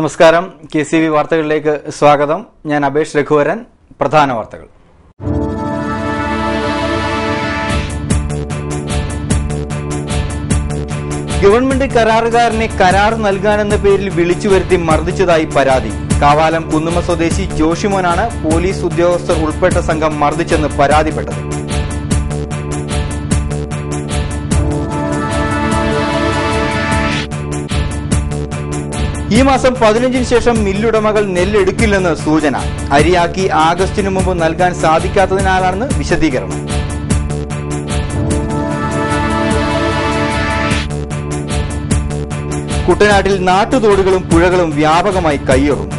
നമസ്കാരം. KCV വാർത്തകളിലേക്ക് സ്വാഗതം. ഞാൻ അബേഷ് രഘുവരൻ. പ്രധാന വാർത്തകൾ. ഗവൺമെന്റ് കരാറുകാരനെ കരാർ നൽകാനെന്ന പേരിൽ വിളിച്ചു വരുത്തി മർദ്ദിച്ചതായി പരാതി. കാവാലം കുന്നുമ്മ സ്വദേശി ജോഷിമോനാണ് പോലീസ് ഉദ്യോഗസ്ഥർ ഉൾപ്പെട്ട സംഘം മർദ്ദിച്ചെന്ന് പരാതിപ്പെട്ടത്. ഈ മാസം 15-ന് ശേഷം മില്ലുടമകൾ നെല്ലെടുക്കില്ലെന്ന് സൂചന. അരിയാക്കി ആഗസ്റ്റിനു മുമ്പ് നൽകാൻ സാധിക്കാത്തതിനാലാണെന്ന് വിശദീകരണം. കുട്ടനാട്ടിൽ നാട്ടുതോടുകളും പുഴകളും വ്യാപകമായി കയ്യേറുന്നു.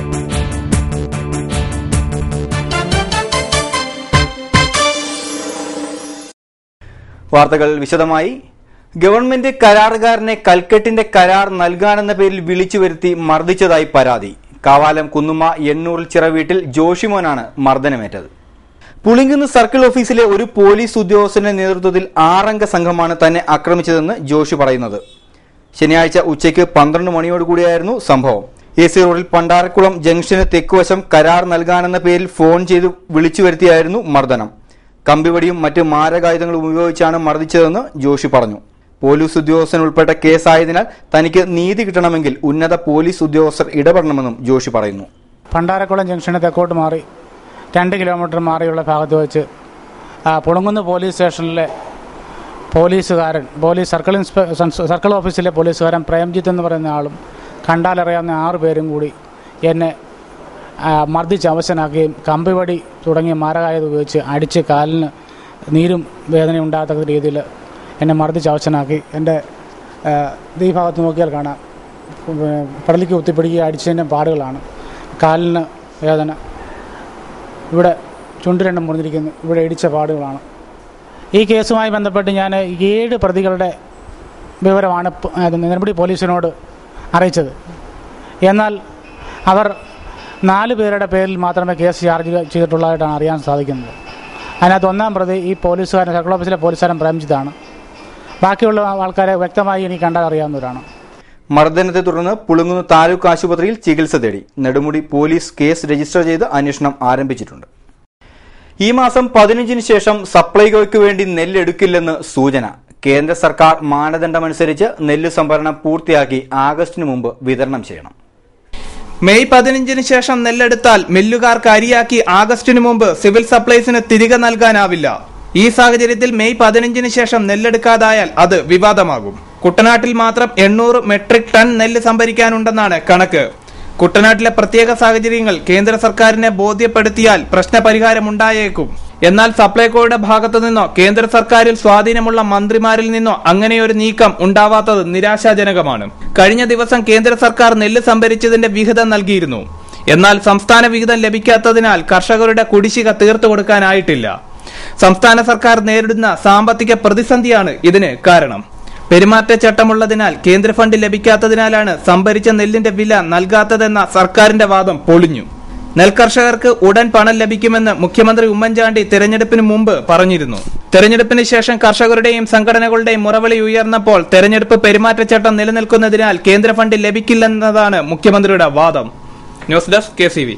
വാർത്തകൾ വിശദമായി. ഗവൺമെന്റ് കരാറുകാരനെ കൽക്കെട്ടിന്റെ കരാർ നൽകാനെന്ന പേരിൽ വിളിച്ചു വരുത്തി മർദ്ദിച്ചതായി പരാതി. കാവാലം കുന്നുമ്മ എണ്ണൂറിൽ ചിറ വീട്ടിൽ ജോഷിമോനാണ് മർദ്ദനമേറ്റത്. പുളിങ്കുന്ന് സർക്കിൾ ഓഫീസിലെ ഒരു പോലീസ് ഉദ്യോഗസ്ഥന്റെ നേതൃത്വത്തിൽ 6 അംഗ സംഘമാണ് തന്നെ ആക്രമിച്ചതെന്ന് ജോഷി പറയുന്നത്. ശനിയാഴ്ച ഉച്ചയ്ക്ക് 12 മണിയോടുകൂടിയായിരുന്നു സംഭവം. AC റോഡിൽ പണ്ടാരക്കുളം ജംഗ്ഷന് തെക്കുവശം കരാർ നൽകാനെന്ന പേരിൽ ഫോൺ ചെയ്ത് വിളിച്ചു വരുത്തിയായിരുന്നു മർദ്ദനം. കമ്പിവടിയും മറ്റ് മാരകായുധങ്ങളും ഉപയോഗിച്ചാണ് മർദ്ദിച്ചതെന്ന് ജോഷി പറഞ്ഞു. പോലീസ് ഉദ്യോഗസ്ഥൻ ഉൾപ്പെട്ട കേസായതിനാൽ തനിക്ക് നീതി കിട്ടണമെങ്കിൽ ഉന്നത പോലീസ് ഉദ്യോഗസ്ഥർ ഇടപെടണമെന്നും ജോഷി പറയുന്നു. പണ്ടാരക്കുളം ജംഗ്ഷന് തെക്കോട്ട് മാറി 2 കിലോമീറ്റർ മാറിയുള്ള ഭാഗത്ത് വെച്ച് പുളങ്കുന്ന് പോലീസ് സ്റ്റേഷനിലെ പോലീസ് സർക്കിൾ ഓഫീസിലെ പോലീസുകാരൻ പ്രേംജിത്ത് എന്ന് പറയുന്ന ആളും കണ്ടാലറിയാവുന്ന 6 പേരും കൂടി എന്നെ മർദ്ദിച്ച് അവശനാക്കുകയും കമ്പിവടി തുടങ്ങിയ മാരകായുധം ഉപയോഗിച്ച് അടിച്ച് കാലിന് നീരും വേദനയും ഉണ്ടാകത്തക്ക രീതിയിൽ എന്നെ മർദ്ദിച്ച് അവശനാക്കി. എൻ്റെ ഈ ഭാഗത്ത് നോക്കിയാൽ കാണാം, പടലിക്ക് കുത്തിപ്പിടിക്കുക അടിച്ചതിൻ്റെ പാടുകളാണ്. കാലിന് വേദന, ഇവിടെ ചുണ്ട് രണ്ടും മുറിഞ്ഞിരിക്കുന്നു, ഇവിടെ ഇടിച്ച പാടുകളാണ്. ഈ കേസുമായി ബന്ധപ്പെട്ട് ഞാൻ 7 പ്രതികളുടെ വിവരമാണ് നെടുമുടി പോലീസിനോട് അറിയിച്ചത്. എന്നാൽ അവർ 4 പേരുടെ പേരിൽ മാത്രമേ കേസ് ചാർജ് ചെയ്തിട്ടുള്ളതായിട്ടാണ് അറിയാൻ സാധിക്കുന്നത്. അതിനകത്ത് 1-ാം പ്രതി ഈ പോലീസുകാരൻ, സർക്കിൾ ഓഫീസിലെ പോലീസുകാരൻ പ്രേംജിത്താണ്. ബാക്കിയുള്ള ആൾക്കാരെ വ്യക്തമായി എനിക്ക് കണ്ടാൽ അറിയാവുന്നവരാണ്. മർദ്ദനത്തെ തുടർന്ന് പുളുങ്ങുന്ന് താലൂക്ക് ആശുപത്രിയിൽ ചികിത്സ തേടി. നെടുമുടി പോലീസ് കേസ് രജിസ്റ്റർ ചെയ്ത് അന്വേഷണം ആരംഭിച്ചിട്ടുണ്ട്. ഈ മാസം 15-ന് ശേഷം സപ്ലൈകോയ്ക്ക് വേണ്ടി നെല്ലെടുക്കില്ലെന്ന് സൂചന. കേന്ദ്ര സർക്കാർ മാനദണ്ഡമനുസരിച്ച് നെല്ല് സംഭരണം പൂർത്തിയാക്കി ആഗസ്റ്റിന് മുമ്പ് വിതരണം ചെയ്യണം. മെയ് 15-ന് ശേഷം നെല്ലെടുത്താൽ മില്ലുകാർക്ക് അരിയാക്കി ആഗസ്റ്റിന് മുമ്പ് സിവിൽ സപ്ലൈസിന് തിരികെ നൽകാനാവില്ല. ഈ സാഹചര്യത്തിൽ മെയ് 15-ന് ശേഷം നെല്ലെടുക്കാതായാൽ അത് വിവാദമാകും. കുട്ടനാട്ടിൽ മാത്രം 800 മെട്രിക് ടൺ നെല്ല് സംഭരിക്കാനുണ്ടെന്നാണ് കണക്ക്. കുട്ടനാട്ടിലെ പ്രത്യേക സാഹചര്യങ്ങൾ കേന്ദ്ര സർക്കാരിനെ ബോധ്യപ്പെടുത്തിയാൽ പ്രശ്നപരിഹാരമുണ്ടായേക്കും. എന്നാൽ സപ്ലൈകോയുടെ ഭാഗത്തു നിന്നോ കേന്ദ്ര സർക്കാരിൽ സ്വാധീനമുള്ള മന്ത്രിമാരിൽ നിന്നോ അങ്ങനെയൊരു നീക്കം ഉണ്ടാവാത്തത് നിരാശാജനകമാണ്. കഴിഞ്ഞ ദിവസം കേന്ദ്ര സർക്കാർ നെല്ല് സംഭരിച്ചതിന്റെ വിഹിതം നൽകിയിരുന്നു. എന്നാൽ സംസ്ഥാന വിഹിതം ലഭിക്കാത്തതിനാൽ കർഷകരുടെ കുടിശ്ശിക തീർത്തു കൊടുക്കാനായിട്ടില്ല. സംസ്ഥാന സർക്കാർ നേരിടുന്ന സാമ്പത്തിക പ്രതിസന്ധിയാണ് ഇതിന് കാരണം. പെരുമാറ്റച്ചട്ടമുള്ളതിനാൽ കേന്ദ്ര ഫണ്ട് ലഭിക്കാത്തതിനാലാണ് സംഭരിച്ച നെല്ലിന്റെ വില നൽകാത്തതെന്ന സർക്കാരിന്റെ വാദം പൊളിഞ്ഞു. നെൽകർഷകർക്ക് ഉടൻ പണം ലഭിക്കുമെന്ന് മുഖ്യമന്ത്രി ഉമ്മൻചാണ്ടി തെരഞ്ഞെടുപ്പിന് മുമ്പ് പറഞ്ഞിരുന്നു. തെരഞ്ഞെടുപ്പിന് ശേഷം കർഷകരുടെയും സംഘടനകളുടെയും മുറവിളി ഉയർന്നപ്പോൾ തെരഞ്ഞെടുപ്പ് പെരുമാറ്റച്ചട്ടം നിലനിൽക്കുന്നതിനാൽ കേന്ദ്ര ഫണ്ട് ലഭിക്കില്ലെന്നതാണ് മുഖ്യമന്ത്രിയുടെ വാദം. News desk KCV.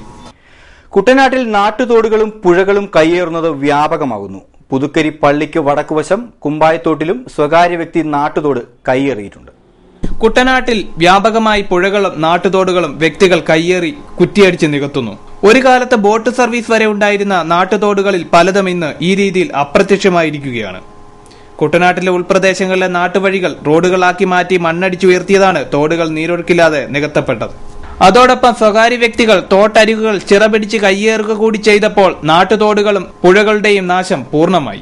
കുട്ടനാട്ടിൽ നാട്ടുതോടുകളും പുഴകളും കയ്യേറുന്നത് വ്യാപകമാകുന്നു. പുതുക്കരി പള്ളിക്ക് വടക്കുവശം കുമ്പായത്തോട്ടിലും സ്വകാര്യ വ്യക്തി നാട്ടുതോട് കയ്യേറിയിട്ടുണ്ട്. കുട്ടനാട്ടിൽ വ്യാപകമായി പുഴകളും നാട്ടുതോടുകളും വ്യക്തികൾ കയ്യേറി കുറ്റിയടിച്ച് നികത്തുന്നു. ഒരു കാലത്ത് ബോട്ട് സർവീസ് വരെ ഉണ്ടായിരുന്ന നാട്ടുതോടുകളിൽ പലതും ഇന്ന് ഈ രീതിയിൽ അപ്രത്യക്ഷമായിരിക്കുകയാണ്. കുട്ടനാട്ടിലെ ഉൾപ്രദേശങ്ങളിലെ നാട്ടുവഴികൾ റോഡുകളാക്കി മാറ്റി മണ്ണടിച്ചുയർത്തിയതാണ് തോടുകൾ നീരൊഴുക്കില്ലാതെ നികത്തപ്പെട്ടത്. അതോടൊപ്പം സ്വകാര്യ വ്യക്തികൾ തോട്ടരികുകൾ ചിറപിടിച്ച് കയ്യേറുക കൂടി ചെയ്തപ്പോൾ നാട്ടുതോടുകളും പുഴകളുടെയും നാശം പൂർണ്ണമായി.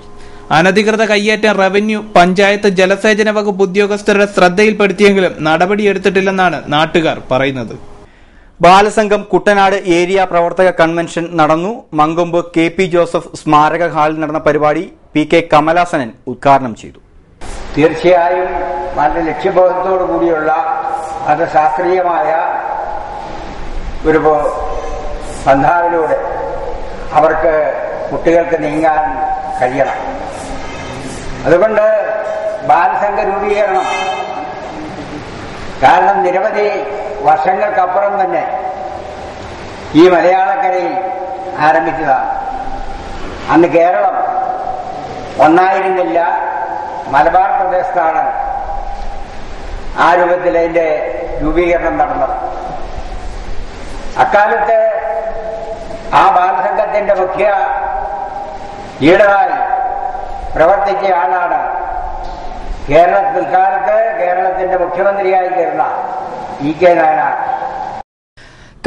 അനധികൃത കയ്യേറ്റം റവന്യൂ, പഞ്ചായത്ത്, ജലസേചന വകുപ്പ് ഉദ്യോഗസ്ഥരുടെ ശ്രദ്ധയിൽപ്പെടുത്തിയെങ്കിലും നടപടിയെടുത്തിട്ടില്ലെന്നാണ് നാട്ടുകാർ പറയുന്നത്. ബാലസംഘം കുട്ടനാട് ഏരിയ പ്രവർത്തക കൺവെൻഷൻ നടന്നു. മങ്കൊമ്പ് KP ജോസഫ് സ്മാരക ഹാളിൽ നടന്ന പരിപാടി PK കമലാസനൻ ഉദ്ഘാടനം ചെയ്തു. തീർച്ചയായും വളരെ ലക്ഷ്യബോധത്തോടു കൂടിയുള്ള അത് ശാസ്ത്രീയമായ ഒരു പന്ഥാവിലൂടെ അവർക്ക് കുട്ടികൾക്ക് നീങ്ങാൻ കഴിയണം. അതുകൊണ്ട് ബാലസംഘ രൂപീകരണം കാരണം നിരവധി വർഷങ്ങൾക്കപ്പുറം തന്നെ ഈ മലയാളക്കരയിൽ ആരംഭിച്ചതാണ്. അന്ന് കേരളം ഒന്നായിരുന്നില്ല, മലബാർ പ്രദേശത്താണ് ആ രൂപത്തിൽ അതിന്റെ രൂപീകരണം നടന്നത്. അക്കാലത്ത് ആ ബാലസംഘത്തിന്റെ മുഖ്യ ലീഡറായി പ്രവർത്തിച്ച ആളാണ് പിൽക്കാലത്ത് കേരളത്തിന്റെ മുഖ്യമന്ത്രിയായി തീർന്ന ഇ.കെ. നായനാർ.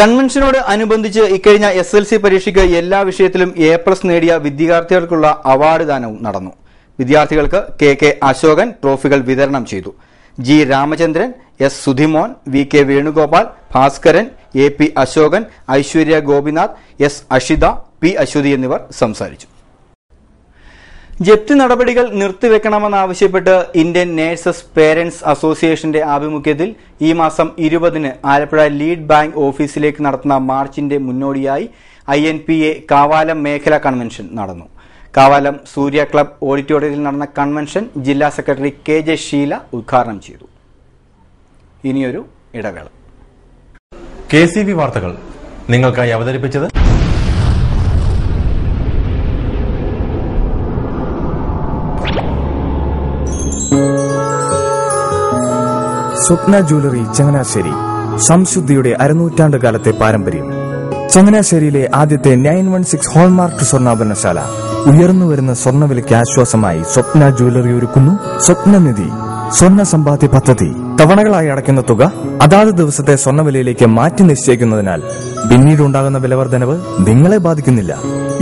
കൺവെൻഷനോട് അനുബന്ധിച്ച് ഇക്കഴിഞ്ഞ SLC പരീക്ഷയ്ക്ക് എല്ലാ വിഷയത്തിലും A+ നേടിയ വിദ്യാർത്ഥികൾക്കുള്ള അവാർഡ് ദാനവും നടന്നു. വിദ്യാർത്ഥികൾക്ക് KK അശോകൻ ട്രോഫികൾ വിതരണം ചെയ്തു. G. Ramachandran, S. സുധിമോൻ, VK Venugopal, Bhaskaran, AP Ashokan, Aishwarya Gopinath, S. Ashitha, P. Aswathy എന്നിവർ സംസാരിച്ചു. ജപ്തി നടപടികൾ നിർത്തിവെക്കണമെന്നാവശ്യപ്പെട്ട് ഇന്ത്യൻ നേഴ്സസ് പേരന്റ്സ് അസോസിയേഷന്റെ ആഭിമുഖ്യത്തിൽ ഈ മാസം 20-ന് ആലപ്പുഴ ലീഡ് ബാങ്ക് ഓഫീസിലേക്ക് നടത്തുന്ന മാർച്ചിന്റെ മുന്നോടിയായി INPA കാവാലം മേഖലാ കൺവെൻഷൻ നടന്നു. കാവാലം സൂര്യ ക്ലബ് ഓഡിറ്റോറിയത്തിൽ നടന്ന കൺവെൻഷൻ ജില്ലാ സെക്രട്ടറി KJ ഷീല ഉദ്ഘാടനം ചെയ്തു. ഇനിയൊരു ഇടവേള. KCV വാർത്തകൾ നിങ്ങൾക്കായി അവതരിപ്പിച്ചത് സ്വപ്ന ജ്വല്ലറി ചങ്ങനാശ്ശേരി. സംശുദ്ധിയുടെ അരനൂറ്റാണ്ട് കാലത്തെ പാരമ്പര്യം. ചങ്ങനാശ്ശേരിയിലെ ആദ്യത്തെ 916 ഹോൾമാർക്ക് സ്വർണ്ണാഭരണശാല. ഉയർന്നുവരുന്ന സ്വർണ്ണവിലയ്ക്ക് ആശ്വാസമായി സ്വപ്ന ജ്വല്ലറി ഒരുക്കുന്നു സ്വപ്നനിധി സ്വർണ്ണ സമ്പാദ്യ പദ്ധതി. തവണകളായി അടയ്ക്കുന്ന തുക അതാത് ദിവസത്തെ സ്വർണ്ണവിലയിലേക്ക് മാറ്റി നിശ്ചയിക്കുന്നതിനാൽ പിന്നീടുണ്ടാകുന്ന വിലവർദ്ധനവ് നിങ്ങളെ ബാധിക്കുന്നില്ല.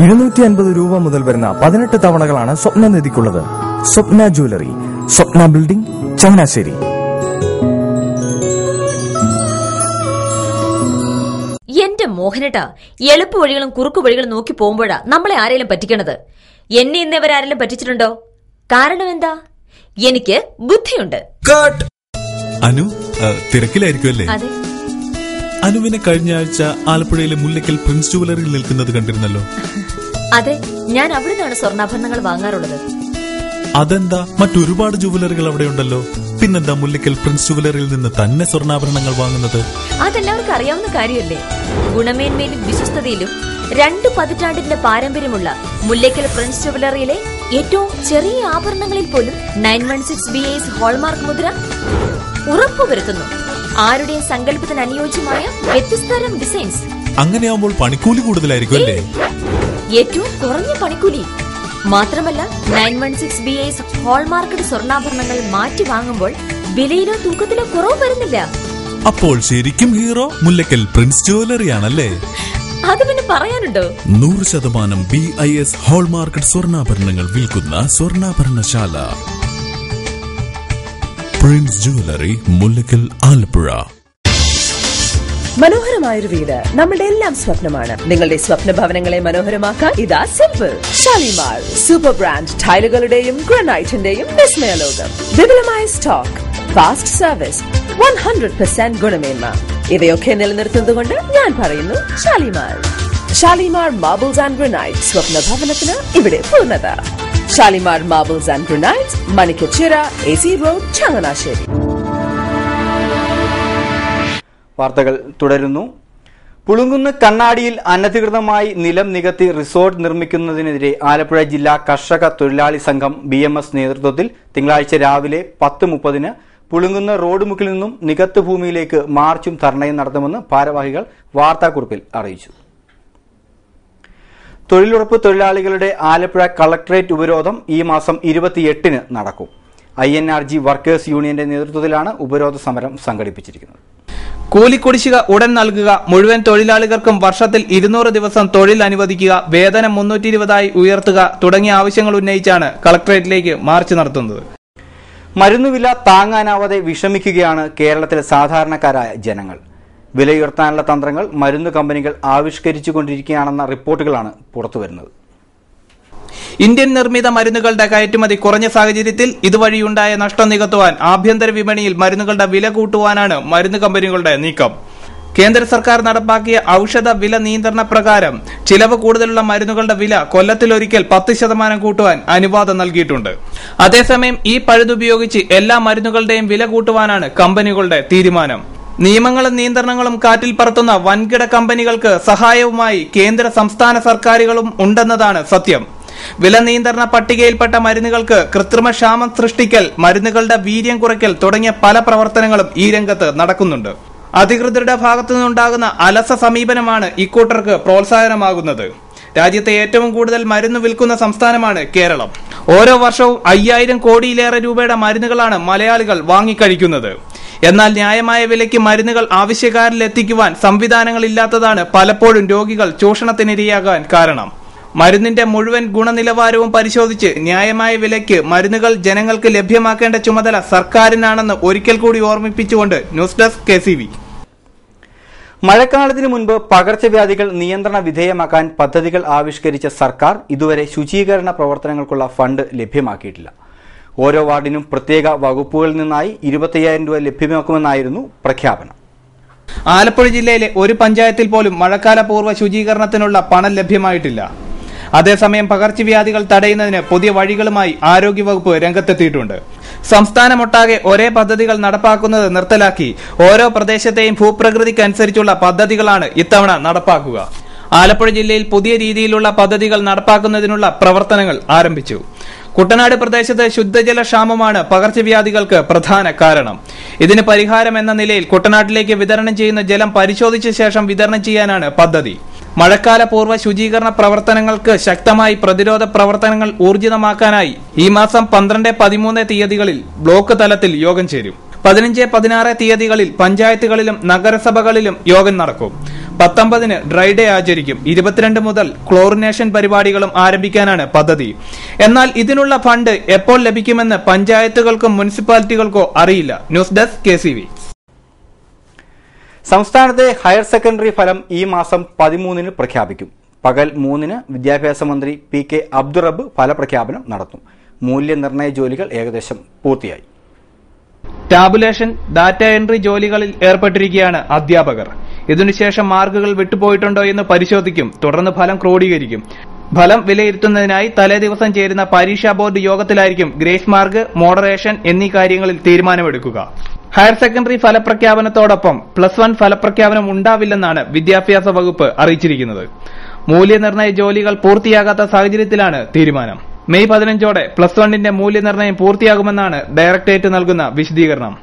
250 രൂപ മുതൽ വരുന്ന 18 തവണകളാണ് സ്വപ്നനിധിക്കുള്ളത്. സ്വപ്ന ജ്വല്ലറി, സ്വപ്ന ബിൽഡിംഗ്, ചങ്ങനാശ്ശേരി. എന്റെ മോഹനേട്ടാ, എളുപ്പ വഴികളും കുറുക്കു വഴികളും നോക്കി പോകുമ്പോഴാ നമ്മളെ ആരെങ്കിലും പറ്റിക്കണത്. എന്നെ ഇന്നവരാരെങ്കിലും പറ്റിച്ചിട്ടുണ്ടോ? കാരണം എന്താ? എനിക്ക് ബുദ്ധിയുണ്ട്. അനു തിരക്കിലായിരിക്കുമല്ലേ? അതെ. അനുവിനെ കഴിഞ്ഞ ആഴ്ച ആലപ്പുഴയിലെ മുല്ലയ്ക്കൽ പ്രിൻസ് ജുവലറിയിൽ നിൽക്കുന്നത് കണ്ടിരുന്നല്ലോ. അതെ, ഞാൻ അവിടെ നിന്നാണ് സ്വർണ്ണാഭരണങ്ങൾ വാങ്ങാറുള്ളത്. അതെന്താ, മറ്റൊരുപാട് ജുവലറികൾ അവിടെ ഉണ്ടല്ലോ. പിന്നെന്താ മുല്ലയ്ക്കൽ പ്രിൻസ് ജുവലറിയിൽ നിന്ന് തന്നെ സ്വർണ്ണാഭരണങ്ങൾ വാങ്ങുന്നത്? അതെല്ലാവർക്കും അറിയാവുന്ന കാര്യമല്ലേ. ഗുണമേന്മയിലും വിശ്വസ്തതയിലും 2 പതിറ്റാണ്ടിന്റെ പാരമ്പര്യമുള്ള മുല്ലയ്ക്കൽ പ്രിൻസ് ജുവലറിയിലെ ഏറ്റവും ചെറിയ ആഭരണങ്ങളിൽ പോലും 916 BIS ഹോൾമാർക്ക് മുദ്ര ഉറപ്പുവരുത്തുന്നു. ആരുടെയും സങ്കല്പത്തിന് അനുയോജ്യമായ വ്യത്യസ്തതരം ഡിസൈൻസ്. അങ്ങനെയാവുമ്പോൾ പണിക്കൂലി കൂടുതലായിരിക്കും അല്ലേ? ഏറ്റവും കുറഞ്ഞ പണിക്കൂലി. മാത്രമല്ല 916 BIS ഹോൾമാർക്കഡ് സ്വർണ്ണാഭരണങ്ങൾ മാറ്റി വാങ്ങുമ്പോൾ വിലയിലോ തൂക്കത്തിലോ കുറവ് വരുന്നില്ല. അപ്പോൾ ശരിക്കും ഹീറോ മുല്ലയ്ക്കൽ പ്രിൻസ് ജുവലറിയാണല്ലേ? അത് പിന്നെ പറയാനുണ്ടോ? 100% BIS ഹോൾമാർക്കഡ് സ്വർണ്ണാഭരണങ്ങൾ വിൽക്കുന്ന സ്വർണ്ണാഭരണശാല പ്രിൻസ് ജുവലറി, മുല്ലയ്ക്കൽ, ആലപ്പുഴ. മനോഹരമായൊരു വീട് നമ്മുടെ എല്ലാം സ്വപ്നമാണ്. നിങ്ങളുടെ സ്വപ്ന ഭവനങ്ങളെ മനോഹരമാക്കാൻ ഇതാ സിമ്പിൾ. ഷാലിമാർ സൂപ്പർ ബ്രാൻഡ് ടൈലുകളുടെയും ഗ്രാനൈറ്റിന്റെയും വിസ്മയ ലോകം. വിപുലമായ സ്റ്റോക്ക്, ഫാസ്റ്റ് സർവീസ്, 100% ഗുണമേന്മ. ഇവയൊക്കെ നിലനിർത്തുന്നതുകൊണ്ട് ഞാൻ പറയുന്നു Shalimar. Shalimar marbles and granite. സ്വപ്ന ഭവനത്തിന് ഇവിടെ പൂർണ്ണത. Shalimar marbles and granite, Manikkachira, AC road, Changanassery. വാർത്തകൾ തുടരുന്നു. പുളുങ്കുന്ന് കണ്ണാടിയിൽ അനധികൃതമായി നിലം നികത്തി റിസോർട്ട് നിർമ്മിക്കുന്നതിനെതിരെ ആലപ്പുഴ ജില്ലാ കർഷക തൊഴിലാളി സംഘം BMS നേതൃത്വത്തിൽ തിങ്കളാഴ്ച രാവിലെ 10:30-ന് പുളുങ്കുന്ന് റോഡ് മുക്കിൽ നിന്നും നികത്ത് ഭൂമിയിലേക്ക് മാർച്ചും ധർണയും നടത്തുമെന്ന് ഭാരവാഹികൾ വാർത്താക്കുറിപ്പിൽ അറിയിച്ചു. തൊഴിലുറപ്പ് തൊഴിലാളികളുടെ ആലപ്പുഴ കളക്ടറേറ്റ് ഉപരോധം ഈ മാസം 28-ന് നടക്കും. INRG വർക്കേഴ്സ് യൂണിയന്റെ നേതൃത്വത്തിലാണ് ഉപരോധ സമരം സംഘടിപ്പിച്ചിരിക്കുന്നത്. കൂലിക്കുടിശ്ശിക ഉടൻ നൽകുക, മുഴുവൻ തൊഴിലാളികൾക്കും വർഷത്തിൽ 200 ദിവസം തൊഴിൽ അനുവദിക്കുക, വേതനം 320 ഉയർത്തുക തുടങ്ങിയ ആവശ്യങ്ങൾ ഉന്നയിച്ചാണ് കളക്ടറേറ്റിലേക്ക് മാർച്ച് നടത്തുന്നത്. മരുന്നുവില താങ്ങാനാവാതെ വിഷമിക്കുകയാണ് കേരളത്തിലെ സാധാരണക്കാരായ ജനങ്ങൾ. വിലയുയർത്താനുള്ള തന്ത്രങ്ങൾ മരുന്ന് കമ്പനികൾ ആവിഷ്കരിച്ചുകൊണ്ടിരിക്കുകയാണെന്ന റിപ്പോർട്ടുകളാണ് പുറത്തുവരുന്നത്. ഇന്ത്യൻ നിർമ്മിത മരുന്നുകളുടെ കയറ്റുമതി കുറഞ്ഞ സാഹചര്യത്തിൽ ഇതുവഴിയുണ്ടായ നഷ്ടം നികത്തുവാൻ ആഭ്യന്തര വിപണിയിൽ മരുന്നുകളുടെ വില കൂട്ടുവാനാണ് മരുന്ന് കമ്പനികളുടെ നീക്കം. കേന്ദ്ര സർക്കാർ നടപ്പാക്കിയ ഔഷധ വില നിയന്ത്രണ പ്രകാരം ചിലവ് കൂടുതലുള്ള മരുന്നുകളുടെ വില കൊല്ലത്തിലൊരിക്കൽ 10% കൂട്ടുവാൻ അനുവാദം നൽകിയിട്ടുണ്ട്. അതേസമയം ഈ പഴുതുപയോഗിച്ച് എല്ലാ മരുന്നുകളുടെയും വില കൂട്ടുവാനാണ് കമ്പനികളുടെ തീരുമാനം. നിയമങ്ങളും നിയന്ത്രണങ്ങളും കാറ്റിൽ പറത്തുന്ന വൻകിട കമ്പനികൾക്ക് സഹായവുമായി കേന്ദ്ര സംസ്ഥാന സർക്കാരുകളും ഉണ്ടെന്നതാണ് സത്യം. വില നിയന്ത്രണ പട്ടികയിൽപ്പെട്ട മരുന്നുകൾക്ക് കൃത്രിമ ക്ഷാമം സൃഷ്ടിക്കൽ, മരുന്നുകളുടെ വീര്യം കുറയ്ക്കൽ തുടങ്ങിയ പല പ്രവർത്തനങ്ങളും ഈ രംഗത്ത് നടക്കുന്നുണ്ട്. അധികൃതരുടെ ഭാഗത്തു നിന്നുണ്ടാകുന്ന അലസ സമീപനമാണ് ഇക്കൂട്ടർക്ക് പ്രോത്സാഹനമാകുന്നത്. രാജ്യത്തെ ഏറ്റവും കൂടുതൽ മരുന്ന് വിൽക്കുന്ന സംസ്ഥാനമാണ് കേരളം. ഓരോ വർഷവും 5000 കോടിയിലേറെ രൂപയുടെ മരുന്നുകളാണ് മലയാളികൾ വാങ്ങിക്കഴിക്കുന്നത്. എന്നാൽ ന്യായമായ വിലയ്ക്ക് മരുന്നുകൾ ആവശ്യക്കാരിൽ എത്തിക്കുവാൻ സംവിധാനങ്ങളില്ലാത്തതാണ് പലപ്പോഴും രോഗികൾ ചൂഷണത്തിനിരയാകാൻ കാരണം. മരുന്നിന്റെ മുഴുവൻ ഗുണനിലവാരവും പരിശോധിച്ച് ന്യായമായ വിലയ്ക്ക് മരുന്നുകൾ ജനങ്ങൾക്ക് ലഭ്യമാക്കേണ്ട ചുമതല സർക്കാരിനാണെന്ന് ഒരിക്കൽ കൂടി ഓർമ്മിപ്പിച്ചുകൊണ്ട് ന്യൂസ് ഡെസ്ക് KCV. മഴക്കാലത്തിന് മുൻപ് പകർച്ചവ്യാധികൾ നിയന്ത്രണ വിധേയമാക്കാൻ പദ്ധതികൾ ആവിഷ്കരിച്ച സർക്കാർ ഇതുവരെ ശുചീകരണ പ്രവർത്തനങ്ങൾക്കുള്ള ഫണ്ട് ലഭ്യമാക്കിയിട്ടില്ല. ഓരോ വാർഡിനും പ്രത്യേക വകുപ്പുകളിൽ നിന്നായി 25,000 രൂപ ലഭ്യമാക്കുമെന്നായിരുന്നു പ്രഖ്യാപനം. ആലപ്പുഴ ജില്ലയിലെ ഒരു പഞ്ചായത്തിൽ പോലും മഴക്കാല പൂർവ്വ ശുചീകരണത്തിനുള്ള പണം ലഭ്യമായിട്ടില്ല. അതേസമയം പകർച്ചവ്യാധികൾ തടയുന്നതിന് പുതിയ വഴികളുമായി ആരോഗ്യവകുപ്പ് രംഗത്തെത്തിയിട്ടുണ്ട്. സംസ്ഥാനമൊട്ടാകെ ഒരേ പദ്ധതികൾ നടപ്പാക്കുന്നത് നിർത്തലാക്കി ഓരോ പ്രദേശത്തെയും ഭൂപ്രകൃതിക്കനുസരിച്ചുള്ള പദ്ധതികളാണ് ഇത്തവണ നടപ്പാക്കുക. ആലപ്പുഴ ജില്ലയിൽ പുതിയ രീതിയിലുള്ള പദ്ധതികൾ നടപ്പാക്കുന്നതിനുള്ള പ്രവർത്തനങ്ങൾ ആരംഭിച്ചു. കുട്ടനാട് പ്രദേശത്ത് ശുദ്ധജല ക്ഷാമമാണ് പകർച്ചവ്യാധികൾക്ക് പ്രധാന കാരണം. ഇതിന് പരിഹാരം എന്ന നിലയിൽ കുട്ടനാട്ടിലേക്ക് വിതരണം ചെയ്യുന്ന ജലം പരിശോധിച്ച ശേഷം വിതരണം ചെയ്യാനാണ് പദ്ധതി. മഴക്കാല പൂർവ്വ ശുചീകരണ പ്രവർത്തനങ്ങൾക്ക് ശക്തമായി പ്രതിരോധ പ്രവർത്തനങ്ങൾ ഊർജിതമാക്കാനായി ഈ മാസം 12, 13 തീയതികളിൽ ബ്ലോക്ക് തലത്തിൽ യോഗം ചേരും. 15, 16 തീയതികളിൽ പഞ്ചായത്തുകളിലും നഗരസഭകളിലും യോഗം നടക്കും. 19-ന് ഡ്രൈ ഡേ ആചരിക്കും. 22 മുതൽ ക്ലോറിനേഷൻ പരിപാടികളും ആരംഭിക്കാനാണ് പദ്ധതി. എന്നാൽ ഇതിനുള്ള ഫണ്ട് എപ്പോൾ ലഭിക്കുമെന്ന് പഞ്ചായത്തുകൾക്കോ മുനിസിപ്പാലിറ്റികൾക്കോ അറിയില്ല. News desk KCV. സംസ്ഥാനത്തെ ഹയർ സെക്കൻഡറി ഫലം ഈ മാസം 13-ന് പ്രഖ്യാപിക്കും. പകൽ 3-ന് വിദ്യാഭ്യാസ മന്ത്രി PK അബ്ദുറബ്ബ് ഫലപ്രഖ്യാപനം നടത്തും. മൂല്യനിർണ്ണയ ജോലികൾ ഏകദേശം പൂർത്തിയായി. ടാബുലേഷൻ, ഡാറ്റ എൻട്രി ജോലികളിൽ ഏർപ്പെട്ടിരിക്കുകയാണ് അധ്യാപകർ. ഇതിനുശേഷം മാർക്കുകൾ വിട്ടുപോയിട്ടുണ്ടോ എന്ന് പരിശോധിക്കും. തുടർന്ന് ഫലം ക്രോഡീകരിക്കും. ഫലം വിലയിരുത്തുന്നതിനായി തലേ ദിവസം ചേരുന്ന പരീക്ഷാ ബോർഡ് യോഗത്തിലായിരിക്കും ഗ്രേസ് മാർക്ക്, മോഡറേഷൻ എന്നീ കാര്യങ്ങളിൽ തീരുമാനമെടുക്കുക. ഹയർ സെക്കൻഡറി ഫലപ്രഖ്യാപനത്തോടൊപ്പം +1 ഫലപ്രഖ്യാപനം ഉണ്ടാവില്ലെന്നാണ് വിദ്യാഭ്യാസ വകുപ്പ് അറിയിച്ചിരിക്കുന്നത്. മൂല്യനിർണ്ണയ ജോലികൾ പൂർത്തിയാകാത്ത സാഹചര്യത്തിലാണ് തീരുമാനം. മെയ് 15ഓടെ +1ന്റെ മൂല്യനിർണ്ണയം പൂർത്തിയാകുമെന്നാണ് ഡയറക്ടറേറ്റ് നൽകുന്ന വിശദീകരണം.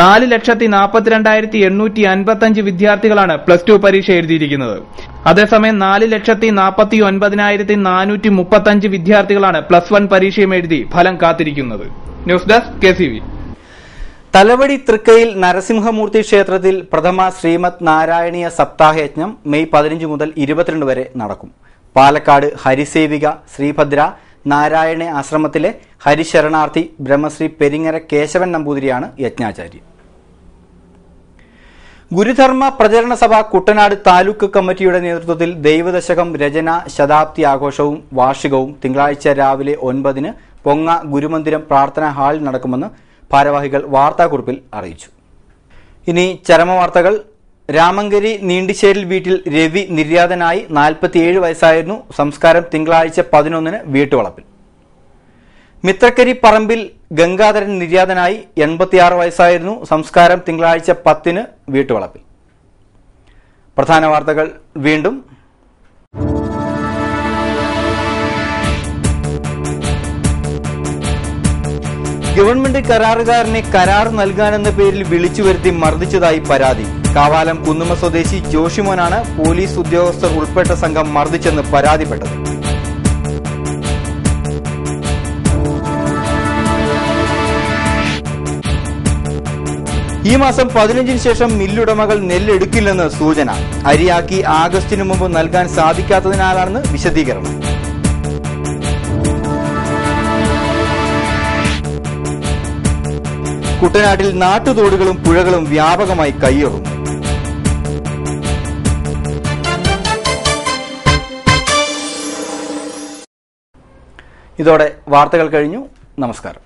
4,42,855 വിദ്യാർത്ഥികളാണ് +2 പരീക്ഷ എഴുതിയിരിക്കുന്നത്. അതേസമയം 4,49,435 വിദ്യാർത്ഥികളാണ് +1 പരീക്ഷയും എഴുതി ഫലം കാത്തിരിക്കുന്നത്. News desk KCV. Thalavady Thrikkayil Narasimhamoorthy ക്ഷേത്രത്തിൽ പ്രഥമ ശ്രീമദ് നാരായണീയ സപ്താഹയജ്ഞം മെയ് 15 മുതൽ 22 വരെ നടക്കും. പാലക്കാട് ഹരിസേവിക ശ്രീഭദ്ര നാരായണ ആശ്രമത്തിലെ ഹരിശരണാർത്ഥി ബ്രഹ്മശ്രീ പെരിങ്ങര കേശവൻ നമ്പൂതിരിയാണ് യജ്ഞാചാര്യൻ. ഗുരുധർമ്മ പ്രചരണ സഭ കുട്ടനാട് താലൂക്ക് കമ്മിറ്റിയുടെ നേതൃത്വത്തിൽ ദൈവദശകം രചന ശതാബ്ദി ആഘോഷവും വാർഷികവും തിങ്കളാഴ്ച രാവിലെ 9-ന് പൊങ്ങ ഗുരുമന്ദിരം പ്രാർത്ഥനാ ഹാളിൽ നടക്കുമെന്ന് ഭാരവാഹികൾ വാർത്താക്കുറിപ്പിൽ അറിയിച്ചു. ഇനി ചരമവാർത്തകൾ. രാമങ്കരി നീണ്ടിശ്ശേരിൽ വീട്ടിൽ രവി നിര്യാതനായി. 47 വയസ്സായിരുന്നു. സംസ്കാരം തിങ്കളാഴ്ച 11-ന് വീട്ടുവളപ്പിൽ. മിത്രക്കരി പറമ്പിൽ ഗംഗാധരൻ നിര്യാതനായി. 86 വയസ്സായിരുന്നു. സംസ്കാരം തിങ്കളാഴ്ച 10-ന് വീട്ടുവളപ്പിൽ. പ്രധാന വാർത്തകൾ വീണ്ടും. ഗവൺമെന്റ് കരാറുകാരനെ കരാർ നൽകാനെന്ന പേരിൽ വിളിച്ചു വരുത്തി മർദ്ദിച്ചതായി പരാതി. കാവാലം കുന്നുമ്മ സ്വദേശി ജോഷിമോനാണ് പോലീസ് ഉദ്യോഗസ്ഥർ ഉൾപ്പെട്ട സംഘം മർദ്ദിച്ചെന്ന് പരാതിപ്പെട്ടത്. ഈ മാസം 15-ന് ശേഷം മില്ലുടമകൾ നെല്ലെടുക്കില്ലെന്ന് സൂചന. അരിയാക്കി ആഗസ്റ്റിനു മുമ്പ് നൽകാൻ സാധിക്കാത്തതിനാലാണെന്ന് വിശദീകരണം. കുട്ടനാട്ടിൽ നാട്ടുതോടുകളും പുഴകളും വ്യാപകമായി കയ്യേറുന്നു. ഇതോടെ വാർത്തകൾ കഴിഞ്ഞു. നമസ്കാരം.